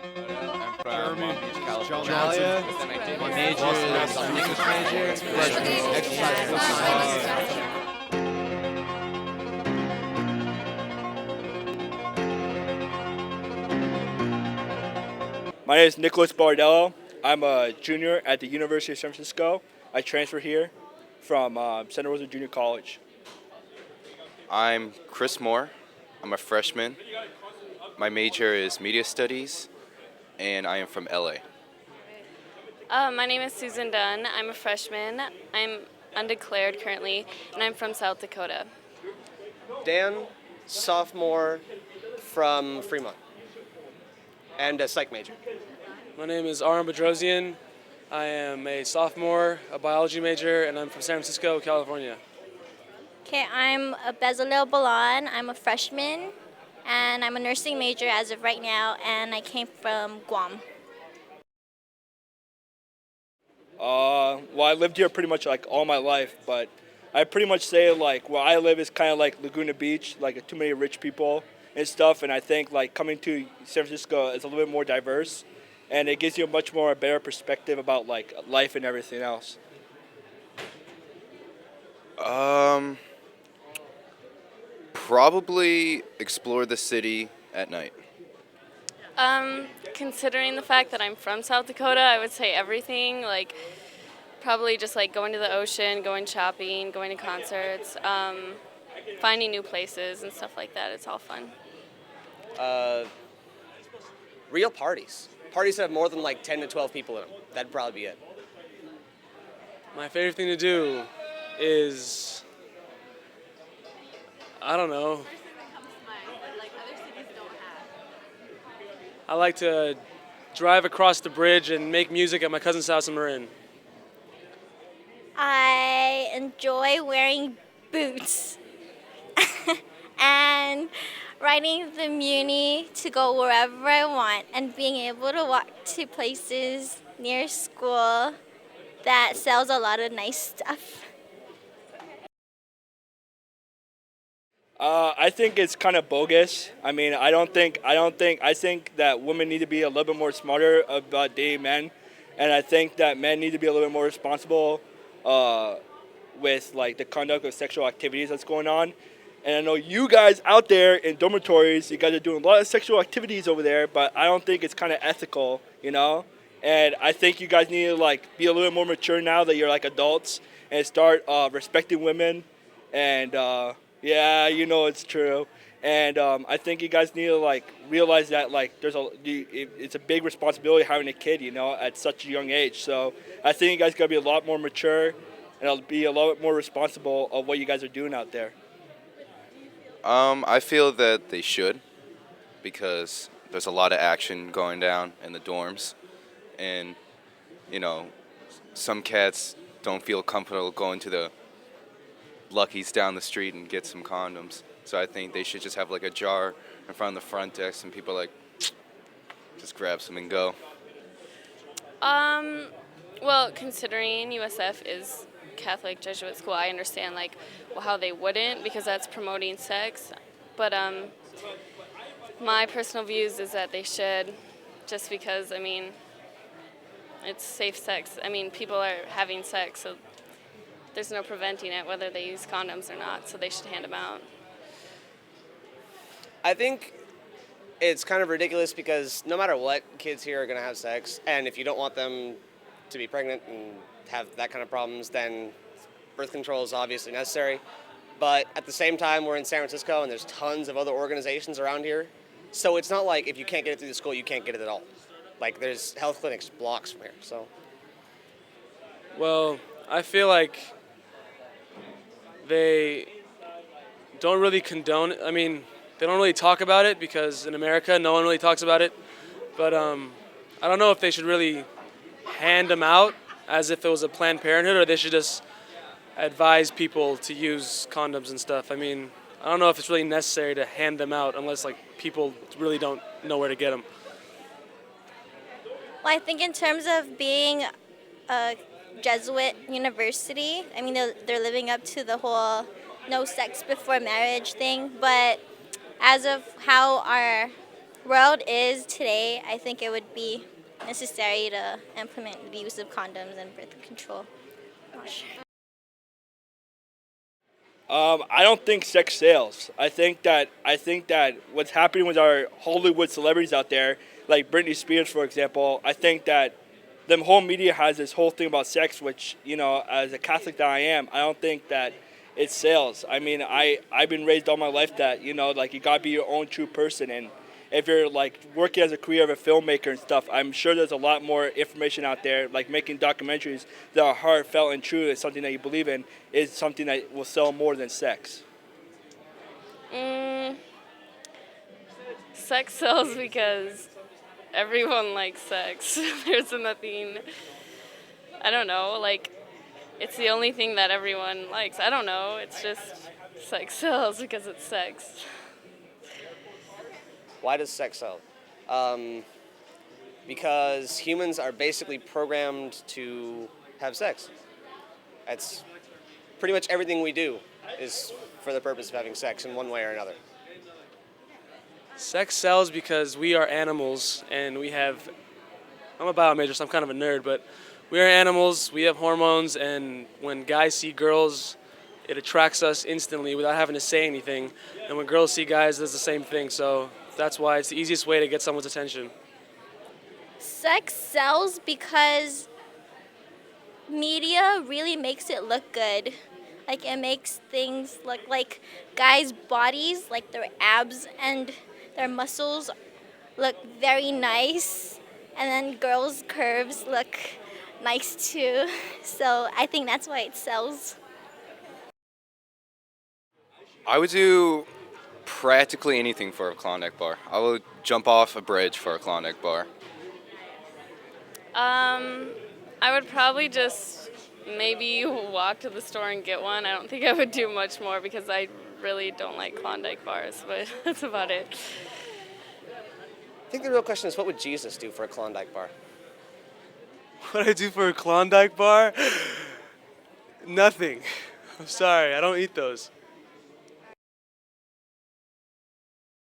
I'm from Jeremy, Long Beach, California. Johnson. My major is an English major, exercise focus. My name is Nicholas Bardello. I'm a junior at the University of San Francisco. I transferred here from Santa Rosa Junior College. I'm Chris Moore. I'm a freshman. My major is media studies, and I am from LA. My name is Susan Dunn. I'm a freshman. I'm undeclared currently, and I'm from South Dakota. Dan, sophomore from Fremont, and a psych major. My name is Aram Bedrosian. I am a sophomore, a biology major, and I'm from San Francisco, California. Okay, I'm Bezalel Balan. I'm a freshman, and I'm a nursing major as of right now, and I came from Guam. Well, I lived here pretty much like all my life, but I pretty much say like where I live is kind of like Laguna Beach, like too many rich people and stuff. And I think like coming to San Francisco is a little bit more diverse, and it gives you a much more better perspective about like life and everything else. Probably explore the city at night. Considering the fact that I'm from South Dakota, I would say everything. Like, probably just like going to the ocean, going shopping, going to concerts, finding new places and stuff like that. It's all fun. Real parties. Parties that have more than like 10 to 12 people in them. That'd probably be it. My favorite thing to do is, I don't know. I like to drive across the bridge and make music at my cousin's house in Marin. I enjoy wearing boots and riding the Muni to go wherever I want and being able to walk to places near school that sells a lot of nice stuff. I think it's kind of bogus. I mean, I think that women need to be a little bit more smarter about dating men, and I think that men need to be a little bit more responsible with like the conduct of sexual activities that's going on. And I know you guys out there in dormitories, you guys are doing a lot of sexual activities over there, but I don't think it's kind of ethical, you know? And I think you guys need to like be a little bit more mature now that you're like adults and start respecting women and yeah, you know it's true. And I think you guys need to like realize that like it's a big responsibility having a kid, you know, at such a young age. So I think you guys gotta be a lot more mature and I'll be a lot more responsible of what you guys are doing out there. I feel that they should, because there's a lot of action going down in the dorms, and you know, some cats don't feel comfortable going to the Lucky's down the street and get some condoms. So I think they should just have like a jar in front of the front desk and people like just grab some and go. Well, considering USF is Catholic Jesuit school, I understand like how they wouldn't, because that's promoting sex. But my personal views is that they should, just because I mean it's safe sex. I mean people are having sex, so there's no preventing it whether they use condoms or not. So they should hand them out. I think it's kind of ridiculous because no matter what, kids here are going to have sex. And if you don't want them to be pregnant and have that kind of problems, then birth control is obviously necessary. But at the same time, we're in San Francisco and there's tons of other organizations around here. So it's not like if you can't get it through the school, you can't get it at all. Like there's health clinics blocks from here. So. Well, I feel like they don't really condone it. I mean, they don't really talk about it because in America, no one really talks about it. But I don't know if they should really hand them out as if it was a Planned Parenthood, or they should just advise people to use condoms and stuff. I mean, I don't know if it's really necessary to hand them out unless like people really don't know where to get them. Well, I think in terms of being a Jesuit university, I mean, they're living up to the whole no sex before marriage thing, but as of how our world is today, I think it would be necessary to implement the use of condoms and birth control. Not sure. I don't think sex sells. I think that what's happening with our Hollywood celebrities out there, like Britney Spears, for example, I think that the whole media has this whole thing about sex, which, you know, as a Catholic that I am, I don't think that it sells. I mean, I've been raised all my life that, you know, like you gotta be your own true person, and if you're like working as a career of a filmmaker and stuff, I'm sure there's a lot more information out there, like making documentaries that are heartfelt and true and something that you believe in is something that will sell more than sex. Sex sells because everyone likes sex. There's nothing, I don't know, like, it's the only thing that everyone likes. I don't know, it's just sex sells because it's sex. Why does sex sell? Because humans are basically programmed to have sex. That's pretty much everything we do is for the purpose of having sex in one way or another. Sex sells because we are animals and we have, I'm a biomajor, so I'm kind of a nerd, but we are animals, we have hormones, and when guys see girls, it attracts us instantly without having to say anything. And when girls see guys, it's the same thing. So that's why it's the easiest way to get someone's attention. Sex sells because media really makes it look good. Like it makes things look like guys' bodies, like their abs and their muscles look very nice. And then girls' curves look nice too. So I think that's why it sells. I would do practically anything for a Klondike bar. I would jump off a bridge for a Klondike bar. I would probably just maybe walk to the store and get one. I don't think I would do much more because I really don't like Klondike bars, but that's about it. I think the real question is, what would Jesus do for a Klondike bar? What I do for a Klondike bar? Nothing. I'm sorry, I don't eat those.